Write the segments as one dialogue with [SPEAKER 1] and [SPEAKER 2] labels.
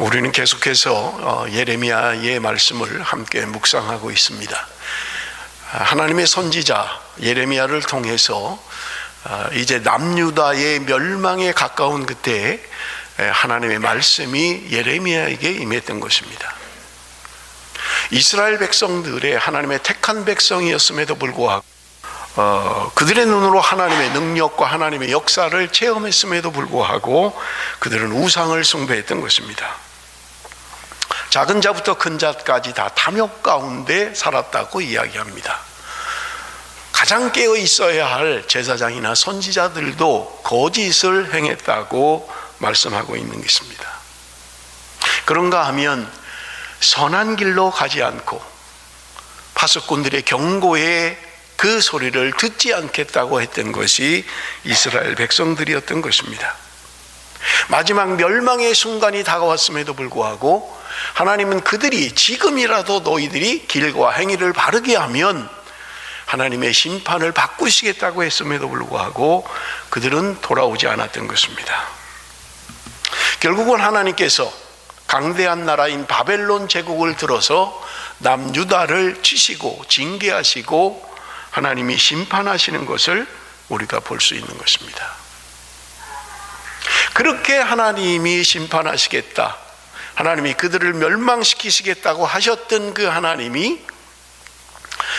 [SPEAKER 1] 우리는 계속해서 예레미야의 말씀을 함께 묵상하고 있습니다. 하나님의 선지자 예레미야를 통해서 이제 남유다의 멸망에 가까운 그때 하나님의 말씀이 예레미야에게 임했던 것입니다. 이스라엘 백성들의 하나님의 택한 백성이었음에도 불구하고 그들의 눈으로 하나님의 능력과 하나님의 역사를 체험했음에도 불구하고 그들은 우상을 숭배했던 것입니다. 작은 자부터 큰 자까지 다 탐욕 가운데 살았다고 이야기합니다. 가장 깨어 있어야 할 제사장이나 선지자들도 거짓을 행했다고 말씀하고 있는 것입니다. 그런가 하면 선한 길로 가지 않고 파수꾼들의 경고에 그 소리를 듣지 않겠다고 했던 것이 이스라엘 백성들이었던 것입니다. 마지막 멸망의 순간이 다가왔음에도 불구하고 하나님은 그들이 지금이라도 너희들이 길과 행위를 바르게 하면 하나님의 심판을 바꾸시겠다고 했음에도 불구하고 그들은 돌아오지 않았던 것입니다. 결국은 하나님께서 강대한 나라인 바벨론 제국을 들어서 남유다를 치시고 징계하시고 하나님이 심판하시는 것을 우리가 볼 수 있는 것입니다. 그렇게 하나님이 심판하시겠다, 하나님이 그들을 멸망시키시겠다고 하셨던 그 하나님이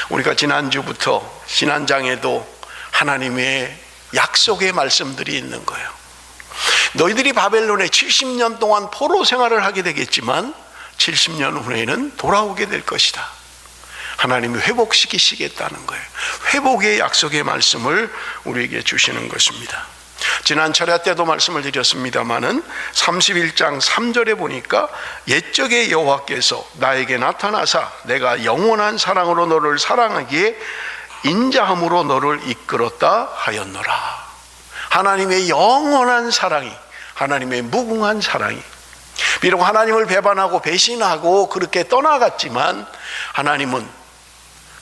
[SPEAKER 1] 우리가 지난주부터 지난장에도 하나님의 약속의 말씀들이 있는 거예요. 너희들이 바벨론에 70년 동안 포로 생활을 하게 되겠지만 70년 후에는 돌아오게 될 것이다. 하나님이 회복시키시겠다는 거예요. 회복의 약속의 말씀을 우리에게 주시는 것입니다. 지난 철야 때도 말씀을 드렸습니다마는 31장 3절에 보니까 옛적의 여호와께서 나에게 나타나사 내가 영원한 사랑으로 너를 사랑하기에 인자함으로 너를 이끌었다 하였노라. 하나님의 영원한 사랑이, 하나님의 무궁한 사랑이, 비록 하나님을 배반하고 배신하고 그렇게 떠나갔지만 하나님은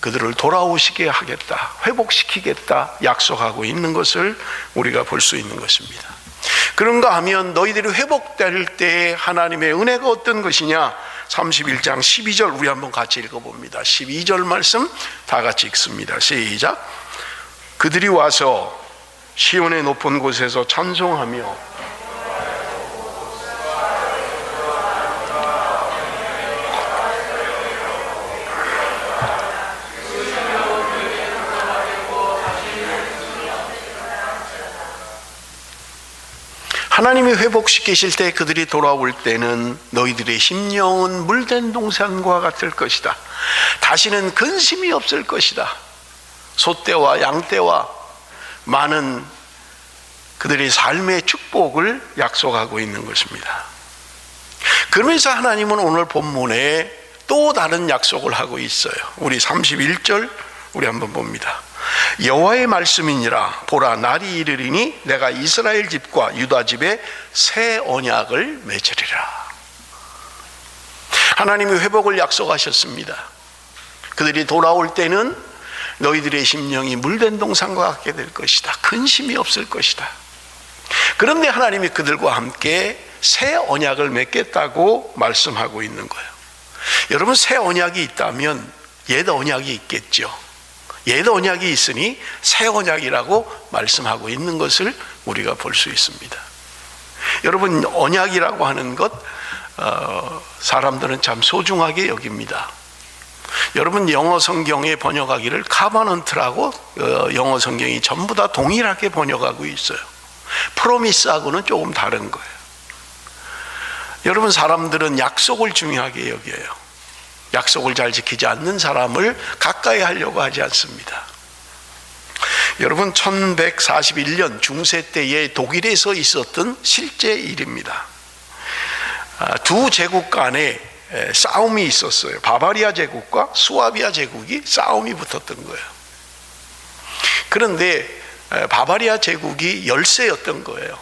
[SPEAKER 1] 그들을 돌아오시게 하겠다, 회복시키겠다 약속하고 있는 것을 우리가 볼 수 있는 것입니다. 그런가 하면 너희들이 회복될 때 하나님의 은혜가 어떤 것이냐? 31장 12절 우리 한번 같이 읽어봅니다. 12절 말씀 다 같이 읽습니다. 시작. 그들이 와서 시온의 높은 곳에서 찬송하며 하나님이 회복시키실 때 그들이 돌아올 때는 너희들의 심령은 물된 동산과 같을 것이다. 다시는 근심이 없을 것이다. 소떼와 양떼와 많은 그들의 삶의 축복을 약속하고 있는 것입니다. 그러면서 하나님은 오늘 본문에 또 다른 약속을 하고 있어요. 우리 31절 우리 한번 봅니다. 여호와의 말씀이니라. 보라, 날이 이르리니 내가 이스라엘 집과 유다 집에 새 언약을 맺으리라. 하나님이 회복을 약속하셨습니다. 그들이 돌아올 때는 너희들의 심령이 물된 동산과 같게 될 것이다. 근심이 없을 것이다. 그런데 하나님이 그들과 함께 새 언약을 맺겠다고 말씀하고 있는 거예요. 여러분, 새 언약이 있다면 옛 언약이 있겠죠. 옛 언약이 있으니 새 언약이라고 말씀하고 있는 것을 우리가 볼 수 있습니다. 여러분, 언약이라고 하는 것 사람들은 참 소중하게 여깁니다. 여러분, 영어 성경에 번역하기를 카버넌트라고 영어 성경이 전부 다 동일하게 번역하고 있어요. 프로미스하고는 조금 다른 거예요. 여러분, 사람들은 약속을 중요하게 여겨요. 약속을 잘 지키지 않는 사람을 가까이 하려고 하지 않습니다. 여러분, 1141년 중세 때에 독일에서 있었던 실제 일입니다. 두 제국 간에 싸움이 있었어요. 바바리아 제국과 수아비아 제국이 싸움이 붙었던 거예요. 그런데 바바리아 제국이 열세였던 거예요.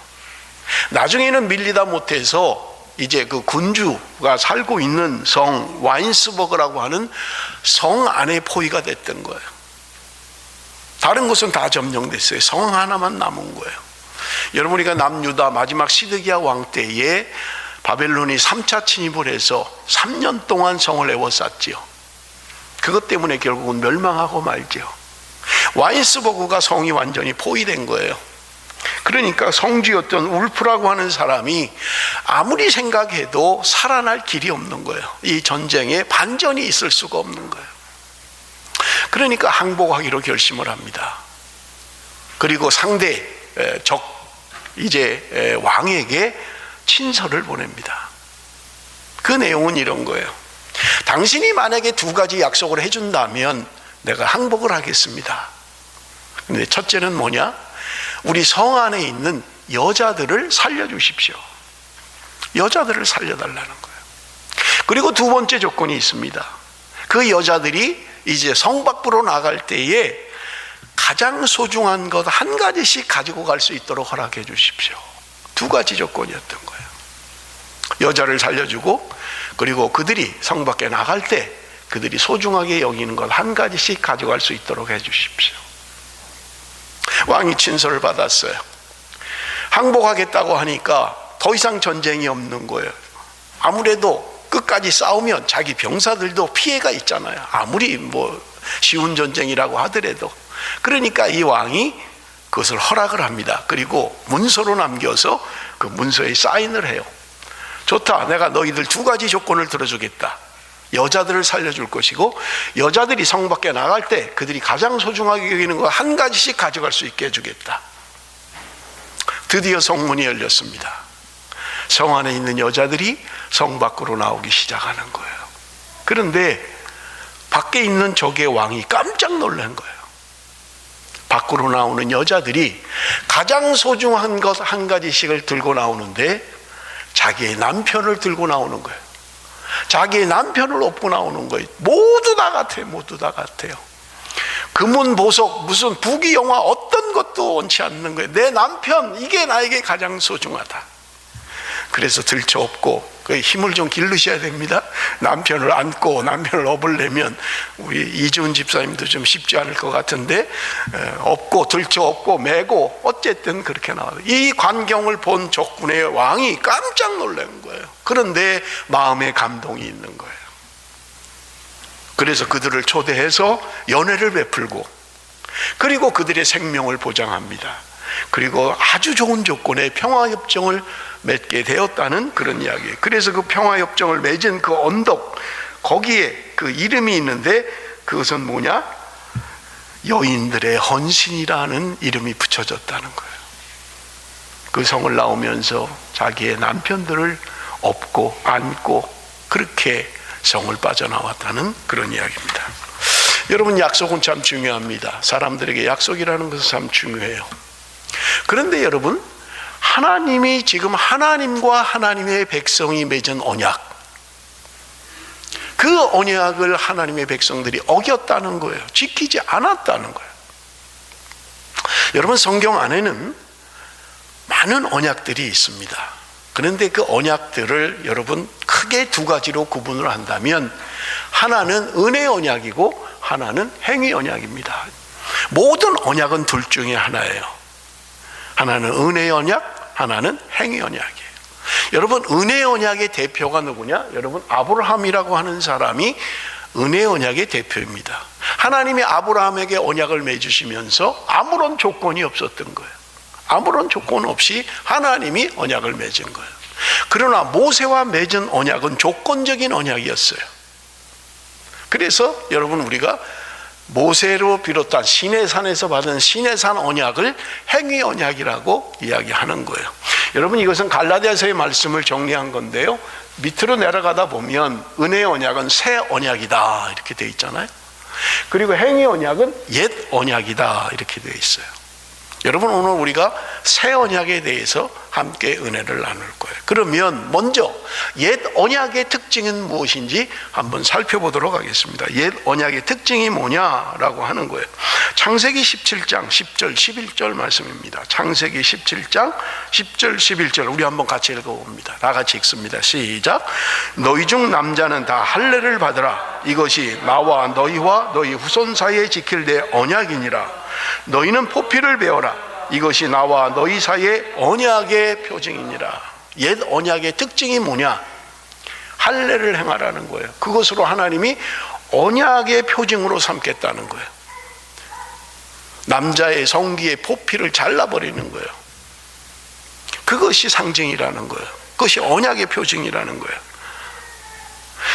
[SPEAKER 1] 나중에는 밀리다 못해서 이제 그 군주가 살고 있는 성 와인스버그라고 하는 성 안에 포위가 됐던 거예요. 다른 곳은 다 점령됐어요. 성 하나만 남은 거예요. 여러분, 우리가 남유다 마지막 시드기야 왕 때에 바벨론이 3차 침입을 해서 3년 동안 성을 에워쌌지요. 그것 때문에 결국은 멸망하고 말지요. 와인스버그가 성이 완전히 포위된 거예요. 그러니까 성주였던 울프라고 하는 사람이 아무리 생각해도 살아날 길이 없는 거예요. 이 전쟁에 반전이 있을 수가 없는 거예요. 그러니까 항복하기로 결심을 합니다. 그리고 상대 이제 왕에게 친서를 보냅니다. 그 내용은 이런 거예요. 당신이 만약에 두 가지 약속을 해준다면 내가 항복을 하겠습니다. 근데 첫째는 뭐냐? 우리 성 안에 있는 여자들을 살려주십시오. 여자들을 살려달라는 거예요. 그리고 두 번째 조건이 있습니다. 그 여자들이 이제 성 밖으로 나갈 때에 가장 소중한 것 한 가지씩 가지고 갈 수 있도록 허락해 주십시오. 두 가지 조건이었던 거예요. 여자를 살려주고, 그리고 그들이 성 밖에 나갈 때 그들이 소중하게 여기는 것 한 가지씩 가져갈 수 있도록 해 주십시오. 왕이 친서를 받았어요. 항복하겠다고 하니까 더 이상 전쟁이 없는 거예요. 아무래도 끝까지 싸우면 자기 병사들도 피해가 있잖아요. 아무리 쉬운 전쟁이라고 하더라도. 그러니까 이 왕이 그것을 허락을 합니다. 그리고 문서로 남겨서 그 문서에 사인을 해요. 좋다, 내가 너희들 두 가지 조건을 들어주겠다. 여자들을 살려줄 것이고, 여자들이 성 밖에 나갈 때 그들이 가장 소중하게 여기는 거 한 가지씩 가져갈 수 있게 해주겠다. 드디어 성문이 열렸습니다. 성 안에 있는 여자들이 성 밖으로 나오기 시작하는 거예요. 그런데 밖에 있는 적의 왕이 깜짝 놀란 거예요. 밖으로 나오는 여자들이 가장 소중한 것 한 가지씩을 들고 나오는데 자기의 남편을 들고 나오는 거예요. 자기의 남편을 업고 나오는 거예요. 모두 다 같아요. 모두 다 같아요. 금은 보석, 무슨 부귀 영화 어떤 것도 원치 않는 거예요. 내 남편, 이게 나에게 가장 소중하다. 그래서 들쳐업고, 그 힘을 좀 기르셔야 됩니다. 남편을 안고 남편을 업으려면 우리 이준 집사님도 좀 쉽지 않을 것 같은데, 업고 들쳐업고 메고 어쨌든 그렇게 나와요. 이 광경을 본 적군의 왕이 깜짝 놀란 거예요. 그런데 마음에 감동이 있는 거예요. 그래서 그들을 초대해서 연회를 베풀고, 그리고 그들의 생명을 보장합니다. 그리고 아주 좋은 조건의 평화협정을 맺게 되었다는 그런 이야기예요. 그래서 그 평화협정을 맺은 그 언덕, 거기에 그 이름이 있는데 그것은 뭐냐? 여인들의 헌신이라는 이름이 붙여졌다는 거예요. 그 성을 나오면서 자기의 남편들을 업고 안고 그렇게 성을 빠져나왔다는 그런 이야기입니다. 여러분, 약속은 참 중요합니다. 사람들에게 약속이라는 것은 참 중요해요. 그런데 여러분, 하나님이 지금 하나님과 하나님의 백성이 맺은 언약, 그 언약을 하나님의 백성들이 어겼다는 거예요. 지키지 않았다는 거예요. 여러분, 성경 안에는 많은 언약들이 있습니다. 그런데 그 언약들을 여러분 크게 두 가지로 구분을 한다면, 하나는 은혜 언약이고 하나는 행위 언약입니다. 모든 언약은 둘 중에 하나예요. 하나는 은혜 언약, 하나는 행위 언약이에요. 여러분, 은혜 언약의 대표가 누구냐? 여러분, 아브라함이라고 하는 사람이 은혜 언약의 대표입니다. 하나님이 아브라함에게 언약을 맺으시면서 아무런 조건이 없었던 거예요. 아무런 조건 없이 하나님이 언약을 맺은 거예요. 그러나 모세와 맺은 언약은 조건적인 언약이었어요. 그래서 여러분, 우리가 모세로 비롯한 시내산에서 받은 시내산 언약을 행위 언약이라고 이야기하는 거예요. 여러분, 이것은 갈라디아서의 말씀을 정리한 건데요, 밑으로 내려가다 보면 은혜 언약은 새 언약이다 이렇게 되어 있잖아요. 그리고 행위 언약은 옛 언약이다 이렇게 되어 있어요. 여러분, 오늘 우리가 새 언약에 대해서 함께 은혜를 나눌 거예요. 그러면 먼저 옛 언약의 특징은 무엇인지 한번 살펴보도록 하겠습니다. 옛 언약의 특징이 뭐냐라고 하는 거예요. 창세기 17장 10절 11절 말씀입니다. 창세기 17장 10절 11절 우리 한번 같이 읽어봅니다. 다 같이 읽습니다. 시작. 너희 중 남자는 다 할례를 받으라. 이것이 나와 너희와 너희 후손 사이에 지킬 내 언약이니라. 너희는 포피를 베어라. 이것이 나와 너희 사이의 언약의 표징이니라. 옛 언약의 특징이 뭐냐? 할례를 행하라는 거예요. 그것으로 하나님이 언약의 표징으로 삼겠다는 거예요. 남자의 성기의 포피를 잘라버리는 거예요. 그것이 상징이라는 거예요. 그것이 언약의 표징이라는 거예요.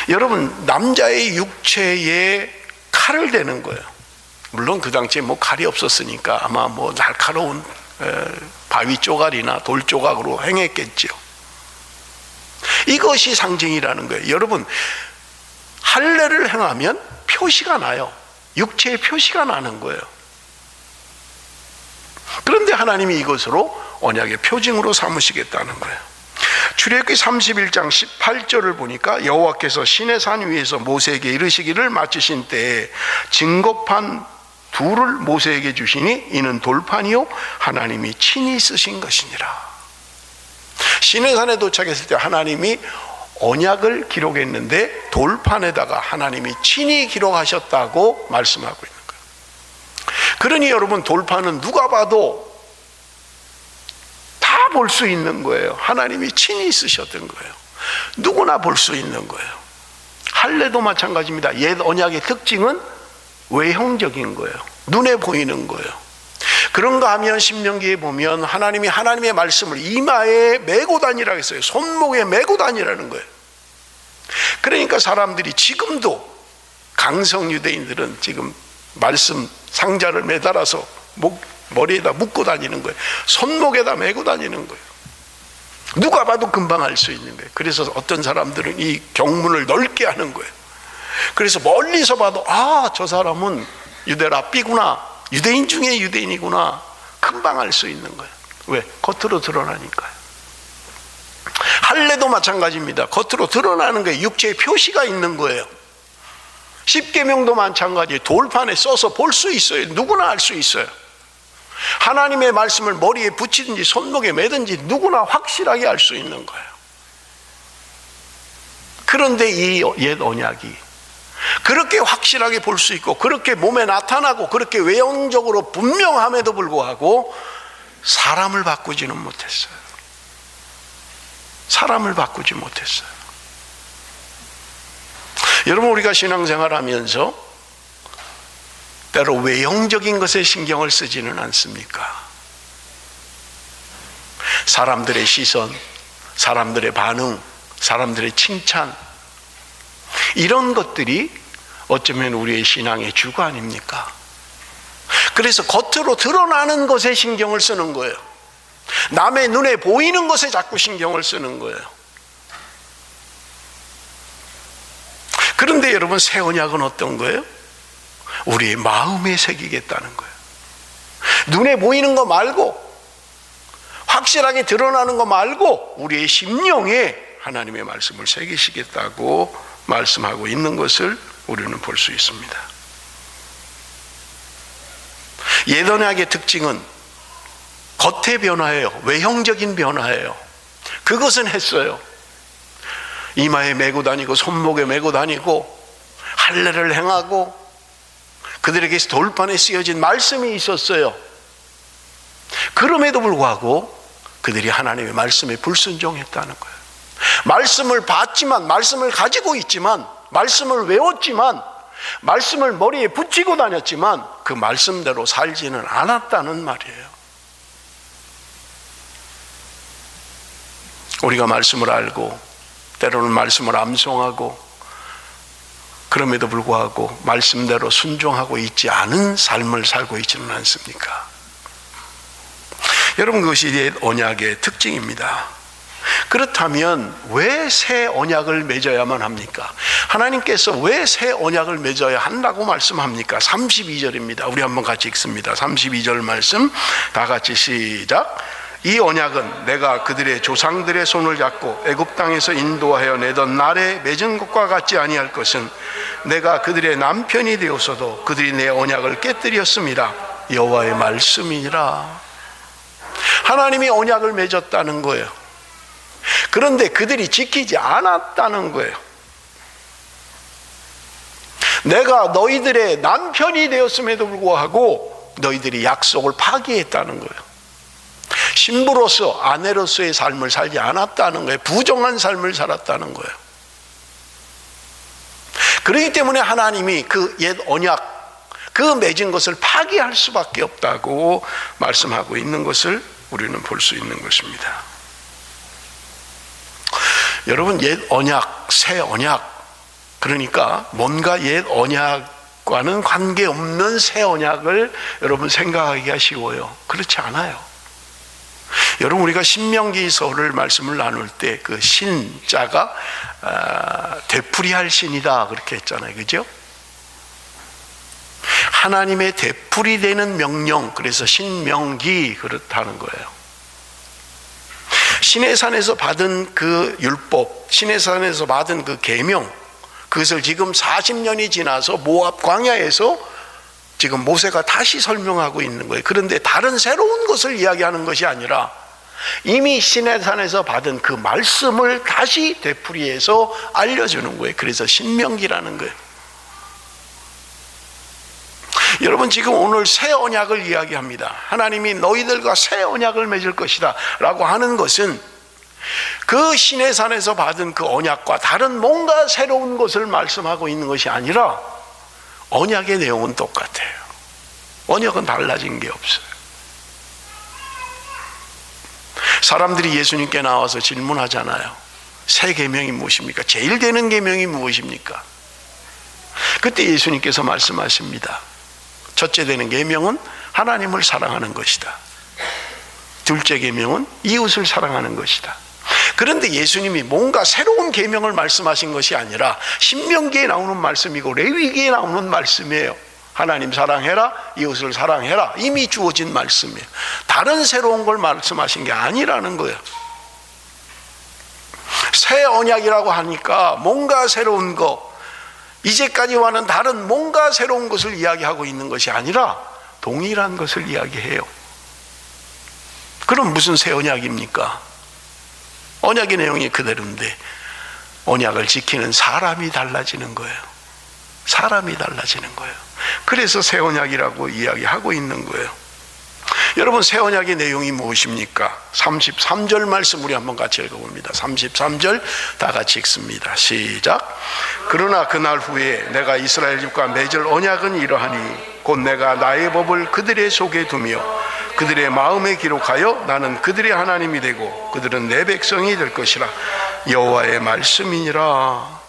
[SPEAKER 1] 여러분, 남자의 육체에 칼을 대는 거예요. 물론 그 당시에 뭐 칼이 없었으니까 아마 뭐 날카로운 바위 쪼가리나 돌 조각으로 행했겠지요. 이것이 상징이라는 거예요. 여러분, 할례를 행하면 표시가 나요. 육체의 표시가 나는 거예요. 그런데 하나님이 이것으로 언약의 표징으로 삼으시겠다는 거예요. 출애굽기 31장 18절을 보니까 여호와께서 시내 산 위에서 모세에게 이르시기를 마치신 때에 증거판 둘을 모세에게 주시니 이는 돌판이요 하나님이 친히 쓰신 것이니라. 시내산에 도착했을 때 하나님이 언약을 기록했는데 돌판에다가 하나님이 친히 기록하셨다고 말씀하고 있는 거예요. 그러니 여러분, 돌판은 누가 봐도 다 볼 수 있는 거예요. 하나님이 친히 쓰셨던 거예요. 누구나 볼 수 있는 거예요. 할례도 마찬가지입니다. 옛 언약의 특징은 외형적인 거예요. 눈에 보이는 거예요. 그런가 하면 신명기에 보면 하나님이 하나님의 말씀을 이마에 메고 다니라고 했어요. 손목에 메고 다니라는 거예요. 그러니까 사람들이 지금도 강성 유대인들은 지금 말씀 상자를 매달아서 머리에다 묶고 다니는 거예요. 손목에다 메고 다니는 거예요. 누가 봐도 금방 알 수 있는 거예요. 그래서 어떤 사람들은 이 경문을 넓게 하는 거예요. 그래서 멀리서 봐도 저 사람은 유대랍비구나, 유대인 중에 유대인이구나, 금방 알 수 있는 거예요. 왜? 겉으로 드러나니까요. 할례도 마찬가지입니다. 겉으로 드러나는 거예요. 육체의 표시가 있는 거예요. 십계명도 마찬가지예요. 돌판에 써서 볼 수 있어요. 누구나 알 수 있어요. 하나님의 말씀을 머리에 붙이든지 손목에 매든지 누구나 확실하게 알 수 있는 거예요. 그런데 이 옛 언약이 그렇게 확실하게 볼 수 있고 그렇게 몸에 나타나고 그렇게 외형적으로 분명함에도 불구하고 사람을 바꾸지는 못했어요. 사람을 바꾸지 못했어요. 여러분, 우리가 신앙생활하면서 때로 외형적인 것에 신경을 쓰지는 않습니까? 사람들의 시선, 사람들의 반응, 사람들의 칭찬, 이런 것들이 어쩌면 우리의 신앙의 주가 아닙니까? 그래서 겉으로 드러나는 것에 신경을 쓰는 거예요. 남의 눈에 보이는 것에 자꾸 신경을 쓰는 거예요. 그런데 여러분, 새 언약은 어떤 거예요? 우리의 마음에 새기겠다는 거예요. 눈에 보이는 거 말고, 확실하게 드러나는 거 말고 우리의 심령에 하나님의 말씀을 새기시겠다고 말씀하고 있는 것을 우리는 볼 수 있습니다. 옛 언약의 특징은 겉의 변화예요. 외형적인 변화예요. 그것은 했어요. 이마에 메고 다니고 손목에 메고 다니고 할례를 행하고 그들에게 돌판에 쓰여진 말씀이 있었어요. 그럼에도 불구하고 그들이 하나님의 말씀에 불순종했다는 거예요. 말씀을 받지만, 말씀을 가지고 있지만, 말씀을 외웠지만, 말씀을 머리에 붙이고 다녔지만 그 말씀대로 살지는 않았다는 말이에요. 우리가 말씀을 알고 때로는 말씀을 암송하고 그럼에도 불구하고 말씀대로 순종하고 있지 않은 삶을 살고 있지는 않습니까? 여러분, 그것이 옛 언약의 특징입니다. 그렇다면 왜 새 언약을 맺어야만 합니까? 하나님께서 왜 새 언약을 맺어야 한다고 말씀합니까? 32절입니다. 우리 한번 같이 읽습니다. 32절 말씀 다 같이 시작. 이 언약은 내가 그들의 조상들의 손을 잡고 애굽 땅에서 인도하여 내던 날에 맺은 것과 같지 아니할 것은 내가 그들의 남편이 되었어도 그들이 내 언약을 깨뜨렸습니다. 여호와의 말씀이니라. 하나님이 언약을 맺었다는 거예요. 그런데 그들이 지키지 않았다는 거예요. 내가 너희들의 남편이 되었음에도 불구하고 너희들이 약속을 파기했다는 거예요. 신부로서, 아내로서의 삶을 살지 않았다는 거예요. 부정한 삶을 살았다는 거예요. 그렇기 때문에 하나님이 그 옛 언약, 그 맺은 것을 파기할 수밖에 없다고 말씀하고 있는 것을 우리는 볼 수 있는 것입니다. 여러분, 옛 언약, 새 언약, 그러니까 뭔가 옛 언약과는 관계없는 새 언약을 여러분 생각하기가 쉬워요. 그렇지 않아요. 여러분, 우리가 신명기서를 말씀을 나눌 때 그 신자가 되풀이할 신이다 그렇게 했잖아요. 그죠? 하나님의 되풀이 되는 명령, 그래서 신명기 그렇다는 거예요. 시내산에서 받은 그 율법, 시내산에서 받은 그 계명, 그것을 지금 40년이 지나서 모압 광야에서 지금 모세가 다시 설명하고 있는 거예요. 그런데 다른 새로운 것을 이야기하는 것이 아니라 이미 시내산에서 받은 그 말씀을 다시 되풀이해서 알려주는 거예요. 그래서 신명기라는 거예요. 여러분, 지금 오늘 새 언약을 이야기합니다. 하나님이 너희들과 새 언약을 맺을 것이다 라고 하는 것은 그 시내산에서 받은 그 언약과 다른 뭔가 새로운 것을 말씀하고 있는 것이 아니라 언약의 내용은 똑같아요. 언약은 달라진 게 없어요. 사람들이 예수님께 나와서 질문하잖아요. 새 계명이 무엇입니까? 제일 되는 계명이 무엇입니까? 그때 예수님께서 말씀하십니다. 첫째 되는 계명은 하나님을 사랑하는 것이다. 둘째 계명은 이웃을 사랑하는 것이다. 그런데 예수님이 뭔가 새로운 계명을 말씀하신 것이 아니라 신명기에 나오는 말씀이고 레위기에 나오는 말씀이에요. 하나님 사랑해라, 이웃을 사랑해라. 이미 주어진 말씀이에요. 다른 새로운 걸 말씀하신 게 아니라는 거예요. 새 언약이라고 하니까 뭔가 새로운 거, 이제까지와는 다른 뭔가 새로운 것을 이야기하고 있는 것이 아니라 동일한 것을 이야기해요. 그럼 무슨 새 언약입니까? 언약의 내용이 그대로인데 언약을 지키는 사람이 달라지는 거예요. 사람이 달라지는 거예요. 그래서 새 언약이라고 이야기하고 있는 거예요. 여러분, 새 언약의 내용이 무엇입니까? 33절 말씀 우리 한번 같이 읽어봅니다. 33절 다 같이 읽습니다. 시작. 그러나 그날 후에 내가 이스라엘 집과 맺을 언약은 이러하니 곧 내가 나의 법을 그들의 속에 두며 그들의 마음에 기록하여 나는 그들의 하나님이 되고 그들은 내 백성이 될 것이라. 여호와의 말씀이니라.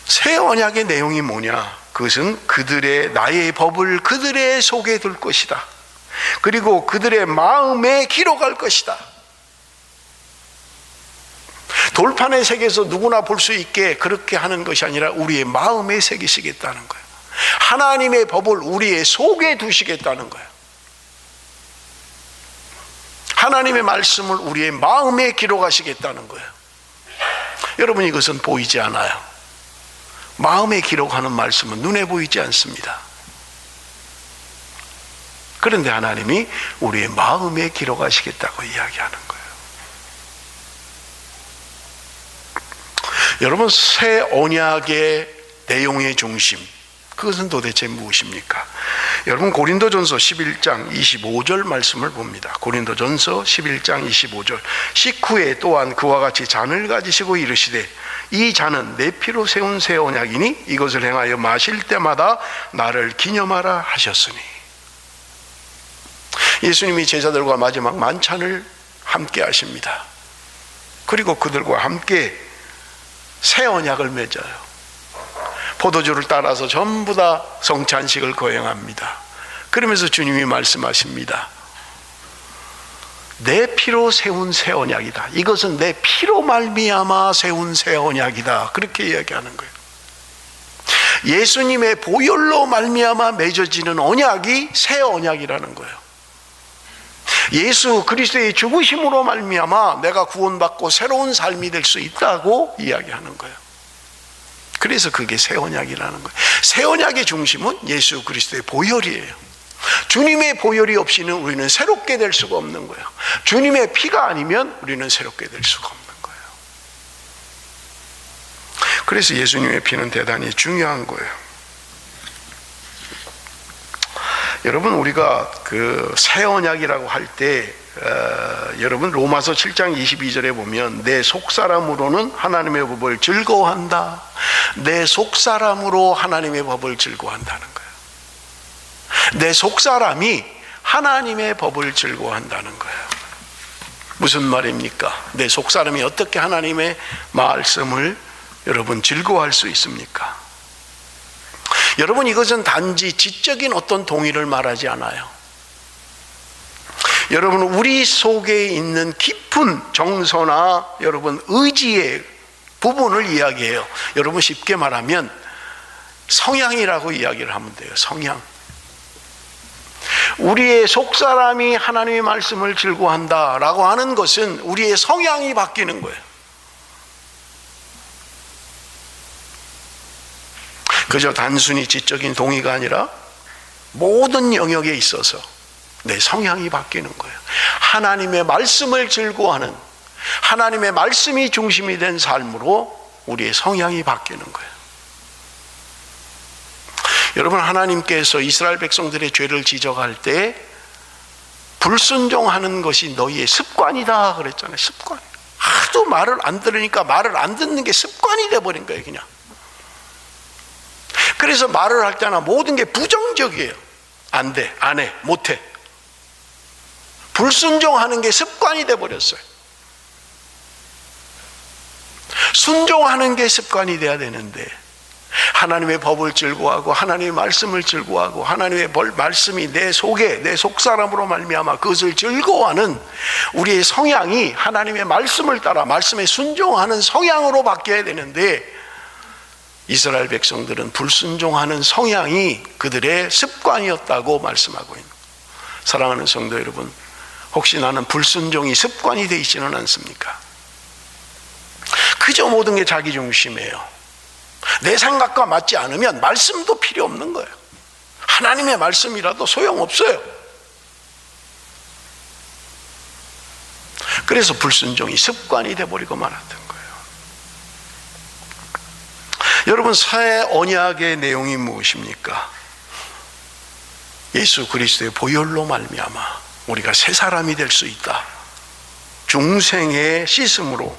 [SPEAKER 1] 새 언약의 내용이 뭐냐? 그것은 그들의 나의 법을 그들의 속에 둘 것이다. 그리고 그들의 마음에 기록할 것이다. 돌판에 새겨서 누구나 볼 수 있게 그렇게 하는 것이 아니라 우리의 마음에 새기시겠다는 거예요. 하나님의 법을 우리의 속에 두시겠다는 거예요. 하나님의 말씀을 우리의 마음에 기록하시겠다는 거예요. 여러분, 이것은 보이지 않아요. 마음에 기록하는 말씀은 눈에 보이지 않습니다. 그런데 하나님이 우리의 마음에 기록하시겠다고 이야기하는 거예요. 여러분, 새 언약의 내용의 중심, 그것은 도대체 무엇입니까? 여러분, 고린도전서 11장 25절 말씀을 봅니다. 고린도전서 11장 25절. 식후에 또한 그와 같이 잔을 가지시고 이르시되 이 잔은 내 피로 세운 새 언약이니 이것을 행하여 마실 때마다 나를 기념하라 하셨으니. 예수님이 제자들과 마지막 만찬을 함께 하십니다. 그리고 그들과 함께 새 언약을 맺어요. 포도주를 따라서 전부 다 성찬식을 거행합니다. 그러면서 주님이 말씀하십니다. 내 피로 세운 새 언약이다. 이것은 내 피로 말미암아 세운 새 언약이다. 그렇게 이야기하는 거예요. 예수님의 보혈로 말미암아 맺어지는 언약이 새 언약이라는 거예요. 예수 그리스도의 죽으심으로 말미암아 내가 구원받고 새로운 삶이 될 수 있다고 이야기하는 거예요. 그래서 그게 새 언약이라는 거예요. 새 언약의 중심은 예수 그리스도의 보혈이에요. 주님의 보혈이 없이는 우리는 새롭게 될 수가 없는 거예요. 주님의 피가 아니면 우리는 새롭게 될 수가 없는 거예요. 그래서 예수님의 피는 대단히 중요한 거예요. 여러분, 우리가 그 새 언약이라고 할 때 여러분 로마서 7장 22절에 보면 내 속사람으로는 하나님의 법을 즐거워한다. 내 속사람으로 하나님의 법을 즐거워한다는 거예요. 내 속사람이 하나님의 법을 즐거워한다는 거예요. 무슨 말입니까? 내 속사람이 어떻게 하나님의 말씀을 여러분 즐거워할 수 있습니까? 여러분, 이것은 단지 지적인 어떤 동의를 말하지 않아요. 여러분, 우리 속에 있는 깊은 정서나 여러분 의지의 부분을 이야기해요. 여러분, 쉽게 말하면 성향이라고 이야기를 하면 돼요. 성향. 우리의 속사람이 하나님의 말씀을 즐거워한다라고 하는 것은 우리의 성향이 바뀌는 거예요. 그저 단순히 지적인 동의가 아니라 모든 영역에 있어서 내 성향이 바뀌는 거예요. 하나님의 말씀을 즐거워하는, 하나님의 말씀이 중심이 된 삶으로 우리의 성향이 바뀌는 거예요. 여러분, 하나님께서 이스라엘 백성들의 죄를 지적할 때 불순종하는 것이 너희의 습관이다 그랬잖아요. 습관. 하도 말을 안 들으니까 말을 안 듣는 게 습관이 돼버린 거예요. 그냥. 그래서 말을 할 때나 모든 게 부정적이에요. 안 돼, 안 해, 못 해. 불순종하는 게 습관이 돼버렸어요. 순종하는 게 습관이 돼야 되는데 하나님의 법을 즐거워하고 하나님의 말씀을 즐거워하고 하나님의 말씀이 내 속에, 내 속사람으로 말미암아 그것을 즐거워하는 우리의 성향이 하나님의 말씀을 따라 말씀에 순종하는 성향으로 바뀌어야 되는데 이스라엘 백성들은 불순종하는 성향이 그들의 습관이었다고 말씀하고 있는 거예요. 사랑하는 성도 여러분, 혹시 나는 불순종이 습관이 되어 있지는 않습니까? 그저 모든 게 자기 중심이에요. 내 생각과 맞지 않으면 말씀도 필요 없는 거예요. 하나님의 말씀이라도 소용없어요. 그래서 불순종이 습관이 되어버리고 말았던 거예요. 여러분, 새 언약의 내용이 무엇입니까? 예수 그리스도의 보혈로 말미암아 우리가 새 사람이 될 수 있다. 중생의 씻음으로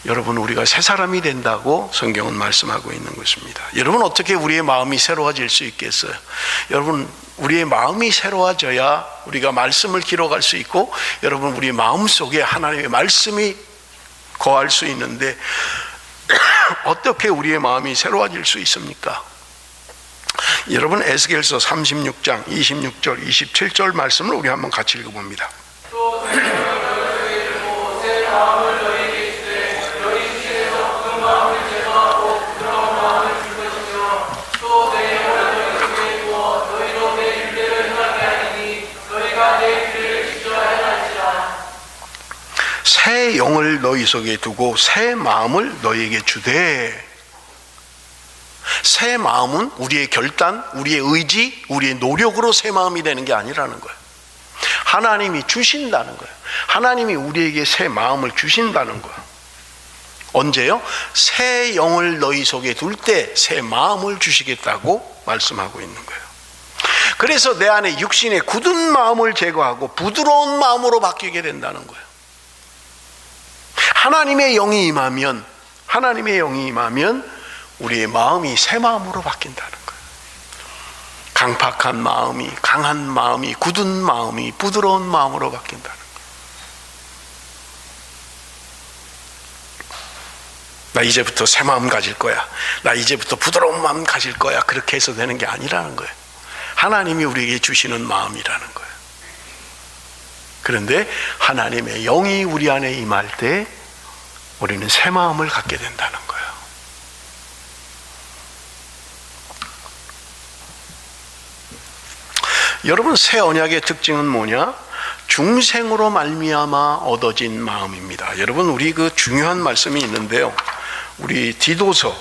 [SPEAKER 1] 여러분, 우리가 새 사람이 된다고 성경은 말씀하고 있는 것입니다. 여러분, 어떻게 우리의 마음이 새로워질 수 있겠어요? 여러분, 우리의 마음이 새로워져야 우리가 말씀을 기록할 수 있고 여러분, 우리 마음 속에 하나님의 말씀이 거할 수 있는데 어떻게 우리의 마음이 새로워질 수 있습니까? 여러분, 에스겔서 36장 26절 27절 말씀을 우리 한번 같이 읽어봅니다.
[SPEAKER 2] 또 새 마음을 너희에게 주되 너희 중에서 그 마음을 제거하고 부드러운 마음을 줄 것이며 또 내 영을 너희 속에 두어 너희로 내 율례를 행하게 하리니 너희가 내 율례를 지켜야 할지라.
[SPEAKER 1] 새 영을 너희 속에 두고 새 마음을 너희에게 주되, 새 마음은 우리의 결단, 우리의 의지, 우리의 노력으로 새 마음이 되는 게 아니라는 거예요. 하나님이 주신다는 거예요. 하나님이 우리에게 새 마음을 주신다는 거예요. 언제요? 새 영을 너희 속에 둘 때 새 마음을 주시겠다고 말씀하고 있는 거예요. 그래서 내 안에 육신의 굳은 마음을 제거하고 부드러운 마음으로 바뀌게 된다는 거예요. 하나님의 영이 임하면 우리의 마음이 새 마음으로 바뀐다는 거예요. 강팍한 마음이, 강한 마음이, 굳은 마음이 부드러운 마음으로 바뀐다는 거예요. 나 이제부터 새 마음 가질 거야. 나 이제부터 부드러운 마음 가질 거야. 그렇게 해서 되는 게 아니라는 거예요. 하나님이 우리에게 주시는 마음이라는 거예요. 그런데 하나님의 영이 우리 안에 임할 때 우리는 새 마음을 갖게 된다는 거예요. 여러분, 새 언약의 특징은 뭐냐? 중생으로 말미암아 얻어진 마음입니다. 여러분, 우리 그 중요한 말씀이 있는데요, 우리 디도서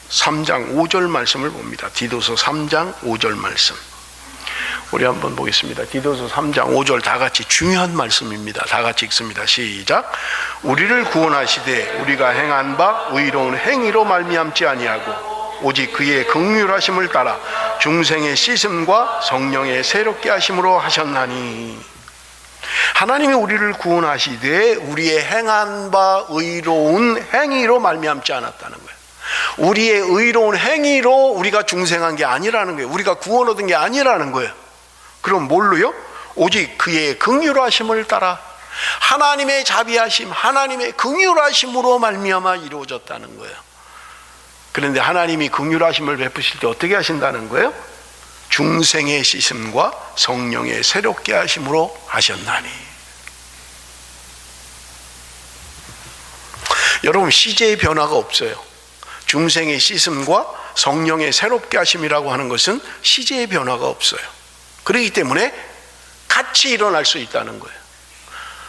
[SPEAKER 1] 3장 5절 말씀을 봅니다. 디도서 3장 5절 말씀 우리 한번 보겠습니다. 디도서 3장 5절 다 같이 중요한 말씀입니다. 다 같이 읽습니다. 시작. 우리를 구원하시되 우리가 행한 바 의로운 행위로 말미암지 아니하고 오직 그의 긍휼하심을 따라 중생의 씻음과 성령의 새롭게 하심으로 하셨나니. 하나님이 우리를 구원하시되 우리의 행한 바 의로운 행위로 말미암지 않았다는 거예요. 우리의 의로운 행위로 우리가 중생한 게 아니라는 거예요. 우리가 구원 얻은 게 아니라는 거예요. 그럼 뭘로요? 오직 그의 긍휼하심을 따라 하나님의 자비하심, 하나님의 긍휼하심으로 말미암아 이루어졌다는 거예요. 그런데 하나님이 긍휼하심을 베푸실 때 어떻게 하신다는 거예요? 중생의 씻음과 성령의 새롭게 하심으로 하셨나니. 여러분, 시제의 변화가 없어요. 중생의 씻음과 성령의 새롭게 하심이라고 하는 것은 시제의 변화가 없어요. 그렇기 때문에 같이 일어날 수 있다는 거예요.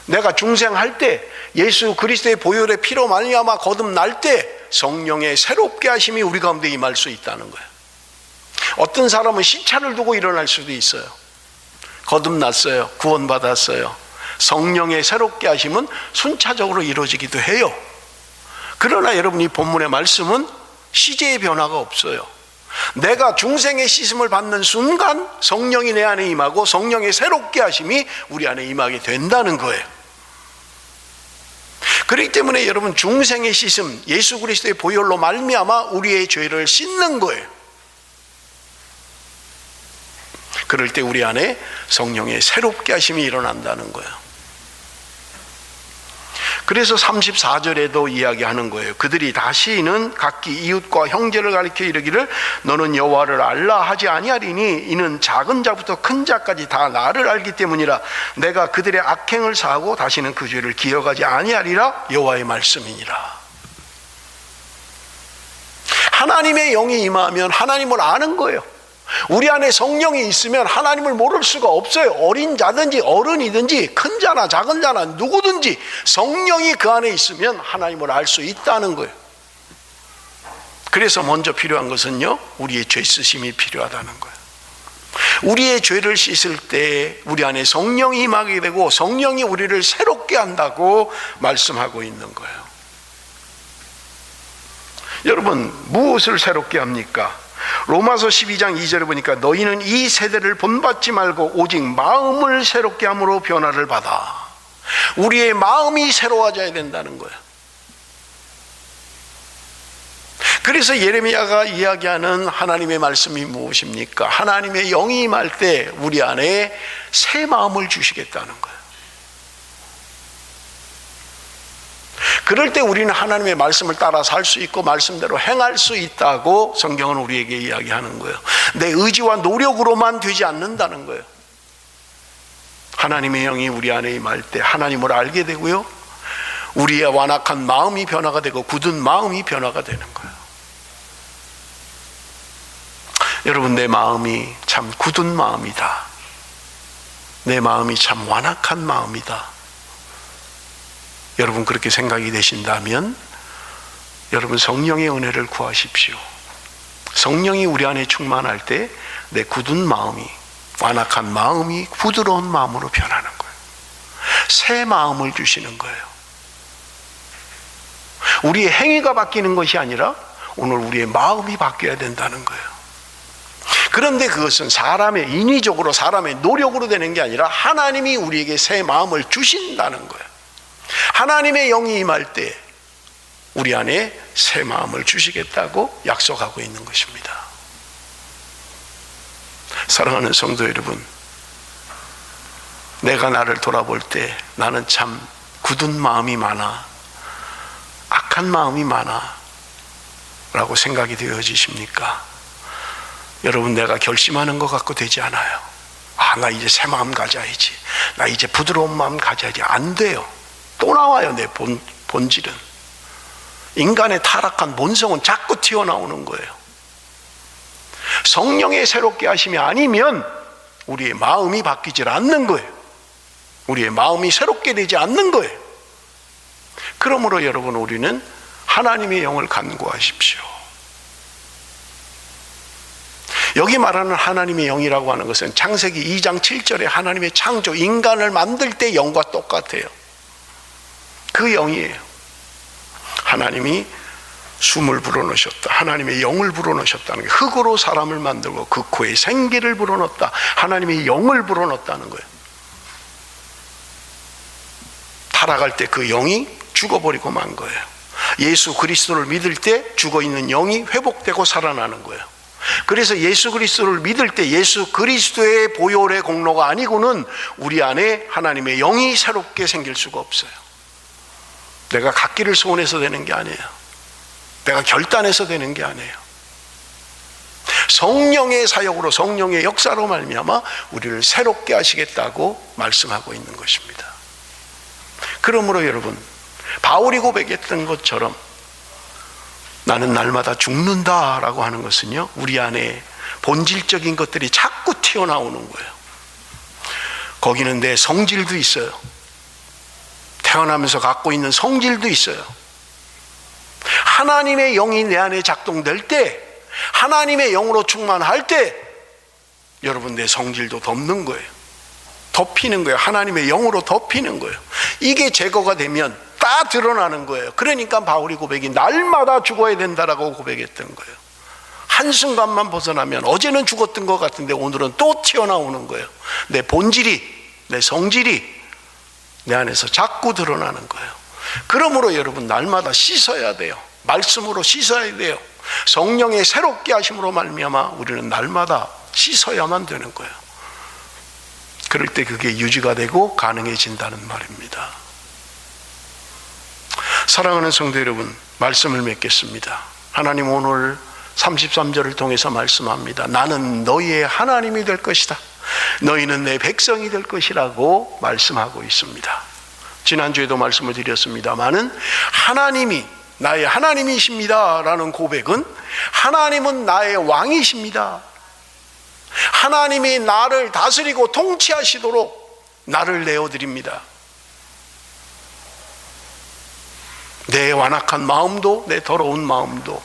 [SPEAKER 1] 내가 중생할 때 예수 그리스도의 보혈의 피로 말미암아 거듭날 때 성령의 새롭게 하심이 우리 가운데 임할 수 있다는 거예요. 어떤 사람은 시차를 두고 일어날 수도 있어요. 거듭났어요. 구원받았어요. 성령의 새롭게 하심은 순차적으로 이루어지기도 해요. 그러나 여러분, 이 본문의 말씀은 시제의 변화가 없어요. 내가 중생의 씻음을 받는 순간 성령이 내 안에 임하고 성령의 새롭게 하심이 우리 안에 임하게 된다는 거예요. 그렇기 때문에 여러분, 중생의 씻음, 예수 그리스도의 보혈로 말미암아 우리의 죄를 씻는 거예요. 그럴 때 우리 안에 성령의 새롭게 하심이 일어난다는 거예요. 그래서 34절에도 이야기하는 거예요. 그들이 다시는 각기 이웃과 형제를 가리켜 이르기를 너는 여호와를 알라 하지 아니하리니 이는 작은 자부터 큰 자까지 다 나를 알기 때문이라. 내가 그들의 악행을 사하고 다시는 그 죄를 기억하지 아니하리라. 여호와의 말씀이니라. 하나님의 영이 임하면 하나님을 아는 거예요. 우리 안에 성령이 있으면 하나님을 모를 수가 없어요. 어린 자든지 어른이든지 큰 자나 작은 자나 누구든지 성령이 그 안에 있으면 하나님을 알 수 있다는 거예요. 그래서 먼저 필요한 것은요, 우리의 죄 씻음이 필요하다는 거예요. 우리의 죄를 씻을 때 우리 안에 성령이 임하게 되고 성령이 우리를 새롭게 한다고 말씀하고 있는 거예요. 여러분, 무엇을 새롭게 합니까? 로마서 12장 2절에 보니까 너희는 이 세대를 본받지 말고 오직 마음을 새롭게 함으로 변화를 받아. 우리의 마음이 새로워져야 된다는 거예요. 그래서 예레미야가 이야기하는 하나님의 말씀이 무엇입니까? 하나님의 영이 임할 때 우리 안에 새 마음을 주시겠다는 거예요. 그럴 때 우리는 하나님의 말씀을 따라 살 수 있고 말씀대로 행할 수 있다고 성경은 우리에게 이야기하는 거예요. 내 의지와 노력으로만 되지 않는다는 거예요. 하나님의 영이 우리 안에 임할 때 하나님을 알게 되고요, 우리의 완악한 마음이 변화가 되고 굳은 마음이 변화가 되는 거예요. 여러분, 내 마음이 참 굳은 마음이다. 내 마음이 참 완악한 마음이다. 여러분, 그렇게 생각이 되신다면 여러분, 성령의 은혜를 구하십시오. 성령이 우리 안에 충만할 때 내 굳은 마음이, 완악한 마음이 부드러운 마음으로 변하는 거예요. 새 마음을 주시는 거예요. 우리의 행위가 바뀌는 것이 아니라 오늘 우리의 마음이 바뀌어야 된다는 거예요. 그런데 그것은 사람의 인위적으로 사람의 노력으로 되는 게 아니라 하나님이 우리에게 새 마음을 주신다는 거예요. 하나님의 영이 임할 때 우리 안에 새 마음을 주시겠다고 약속하고 있는 것입니다. 사랑하는 성도 여러분, 내가 나를 돌아볼 때 나는 참 굳은 마음이 많아, 악한 마음이 많아 라고 생각이 되어지십니까? 여러분, 내가 결심하는 것 같고 되지 않아요. 나 이제 새 마음 가져야지, 나 이제 부드러운 마음 가져야지. 안 돼요. 또 나와요. 내 본질은. 인간의 타락한 본성은 자꾸 튀어나오는 거예요. 성령의 새롭게 하심이 아니면 우리의 마음이 바뀌질 않는 거예요. 우리의 마음이 새롭게 되지 않는 거예요. 그러므로 여러분, 우리는 하나님의 영을 간구하십시오. 여기 말하는 하나님의 영이라고 하는 것은 창세기 2장 7절에 하나님의 창조, 인간을 만들 때 영과 똑같아요. 그 영이에요. 하나님이 숨을 불어넣으셨다. 하나님의 영을 불어넣으셨다는 거예요. 흙으로 사람을 만들고 그 코에 생기를 불어넣었다. 하나님의 영을 불어넣었다는 거예요. 타락할 때 그 영이 죽어버리고 만 거예요. 예수 그리스도를 믿을 때 죽어있는 영이 회복되고 살아나는 거예요. 그래서 예수 그리스도를 믿을 때 예수 그리스도의 보혈의 공로가 아니고는 우리 안에 하나님의 영이 새롭게 생길 수가 없어요. 내가 갖기를 소원해서 되는 게 아니에요. 내가 결단해서 되는 게 아니에요. 성령의 사역으로, 성령의 역사로 말미암아 우리를 새롭게 하시겠다고 말씀하고 있는 것입니다. 그러므로 여러분, 바울이 고백했던 것처럼 나는 날마다 죽는다라고 하는 것은요, 우리 안에 본질적인 것들이 자꾸 튀어나오는 거예요. 거기는 내 성질도 있어요. 태어나면서 갖고 있는 성질도 있어요. 하나님의 영이 내 안에 작동될 때, 하나님의 영으로 충만할 때 여러분 내 성질도 덮는 거예요. 덮이는 거예요. 하나님의 영으로 덮이는 거예요. 이게 제거가 되면 다 드러나는 거예요. 그러니까 바울이 고백이 날마다 죽어야 된다라고 고백했던 거예요. 한순간만 벗어나면 어제는 죽었던 것 같은데 오늘은 또 튀어나오는 거예요. 내 본질이, 내 성질이 내 안에서 자꾸 드러나는 거예요. 그러므로 여러분 날마다 씻어야 돼요. 말씀으로 씻어야 돼요. 성령의 새롭게 하심으로 말미암아 우리는 날마다 씻어야만 되는 거예요. 그럴 때 그게 유지가 되고 가능해진다는 말입니다. 사랑하는 성도 여러분, 말씀을 맺겠습니다. 하나님 오늘 33절을 통해서 말씀합니다. 나는 너희의 하나님이 될 것이다. 너희는 내 백성이 될 것이라고 말씀하고 있습니다. 지난주에도 말씀을 드렸습니다마는 하나님이 나의 하나님이십니다 라는 고백은 하나님은 나의 왕이십니다. 하나님이 나를 다스리고 통치하시도록 나를 내어드립니다. 내 완악한 마음도, 내 더러운 마음도,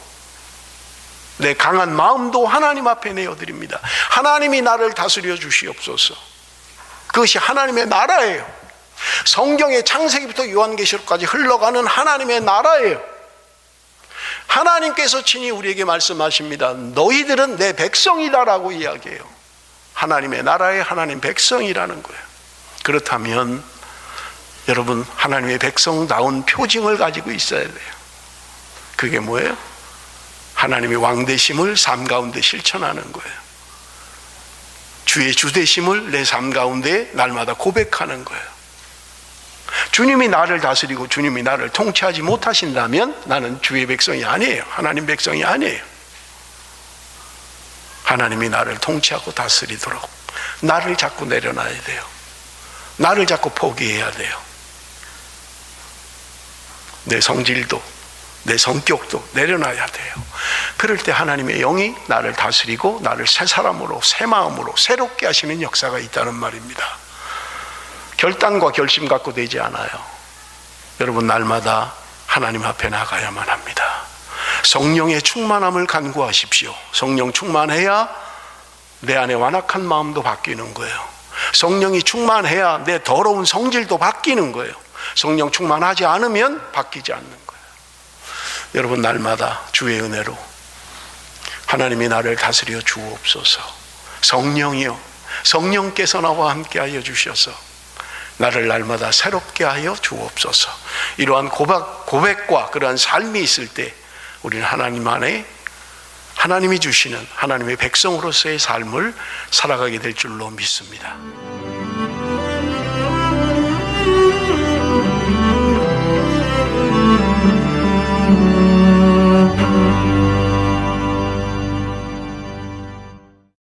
[SPEAKER 1] 내 강한 마음도 하나님 앞에 내어드립니다. 하나님이 나를 다스려 주시옵소서. 그것이 하나님의 나라예요. 성경의 창세기부터 요한계시록까지 흘러가는 하나님의 나라예요. 하나님께서 친히 우리에게 말씀하십니다. 너희들은 내 백성이다라고 이야기해요. 하나님의 나라의 하나님 백성이라는 거예요. 그렇다면 여러분 하나님의 백성다운 표징을 가지고 있어야 돼요. 그게 뭐예요? 하나님의 왕되심을 삶 가운데 실천하는 거예요. 주의 주되심을 내 삶 가운데 날마다 고백하는 거예요. 주님이 나를 다스리고 주님이 나를 통치하지 못하신다면 나는 주의 백성이 아니에요. 하나님 백성이 아니에요. 하나님이 나를 통치하고 다스리도록 나를 자꾸 내려놔야 돼요. 나를 자꾸 포기해야 돼요. 내 성질도 내 성격도 내려놔야 돼요. 그럴 때 하나님의 영이 나를 다스리고 나를 새 사람으로 새 마음으로 새롭게 하시는 역사가 있다는 말입니다. 결단과 결심 갖고 되지 않아요. 여러분 날마다 하나님 앞에 나가야만 합니다. 성령의 충만함을 간구하십시오. 성령 충만해야 내 안에 완악한 마음도 바뀌는 거예요. 성령이 충만해야 내 더러운 성질도 바뀌는 거예요. 성령 충만하지 않으면 바뀌지 않는 거예요. 여러분 날마다 주의 은혜로 하나님이 나를 다스려 주옵소서. 성령이요, 성령께서 나와 함께하여 주셔서 나를 날마다 새롭게 하여 주옵소서. 이러한 고백과 그러한 삶이 있을 때 우리는 하나님 안에 하나님이 주시는 하나님의 백성으로서의 삶을 살아가게 될 줄로 믿습니다.